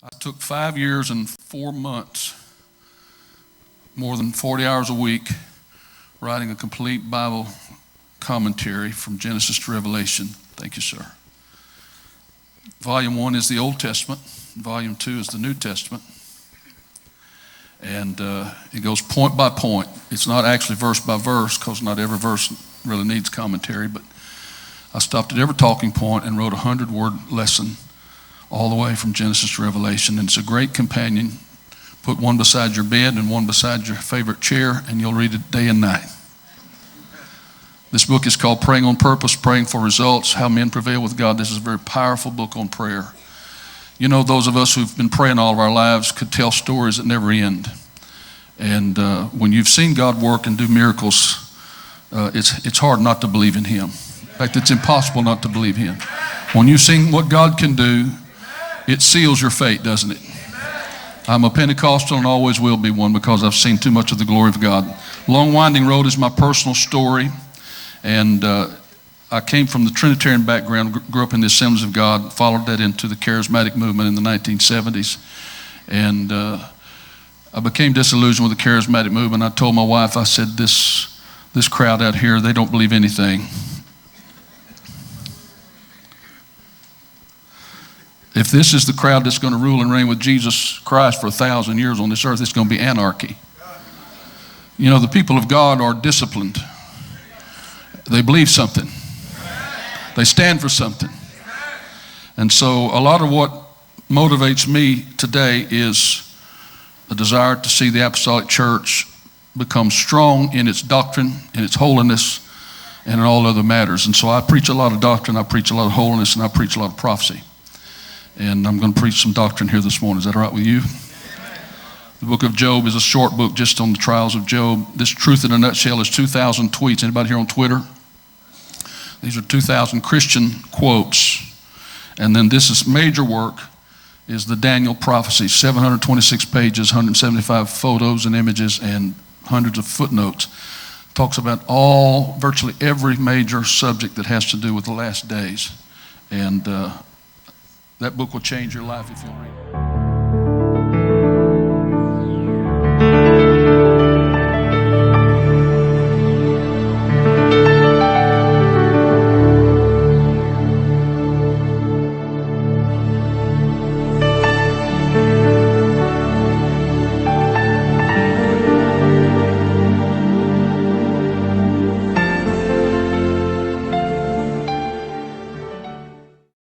I took 5 years and 4 months, more than 40 hours a week, writing a complete Bible commentary from Genesis to Revelation. Thank you, sir. Volume 1 is the Old Testament. Volume 2 is the New Testament. And it goes point by point. It's not actually verse by verse, because not every verse really needs commentary, but I stopped at every talking point and wrote a 100-word lesson all the way from Genesis to Revelation. And it's a great companion. Put one beside your bed and one beside your favorite chair, and you'll read it day and night. This book is called Praying on Purpose, Praying for Results, How Men Prevail with God. This is a very powerful book on prayer. You know, those of us who've been praying all of our lives could tell stories that never end. And when you've seen God work and do miracles, it's hard not to believe in Him. In fact, it's impossible not to believe Him. When you've seen what God can do, it seals your fate, doesn't it? I'm a Pentecostal and always will be one, because I've seen too much of the glory of God. Long Winding Road is my personal story. And I came from the Trinitarian background, grew up in the Assemblies of God, followed that into the charismatic movement in the 1970s. And I became disillusioned with the charismatic movement. I told my wife, I said, this crowd out here, they don't believe anything. If this is the crowd that's going to rule and reign with Jesus Christ for 1,000 years on this earth, it's going to be anarchy. You know, the people of God are disciplined. They believe something. They stand for something. And so a lot of what motivates me today is a desire to see the apostolic church become strong in its doctrine, in its holiness, and in all other matters. And so I preach a lot of doctrine, I preach a lot of holiness, and I preach a lot of prophecy. And I'm going to preach some doctrine here this morning. Is that all right with you? The book of Job is a short book just on the trials of Job. This truth in a nutshell is 2,000 tweets. Anybody here on Twitter? These are 2,000 Christian quotes. And then this major work is the Daniel prophecy, 726 pages, 175 photos and images, and hundreds of footnotes. Talks about virtually every major subject that has to do with the last days. And that book will change your life if you'll read it.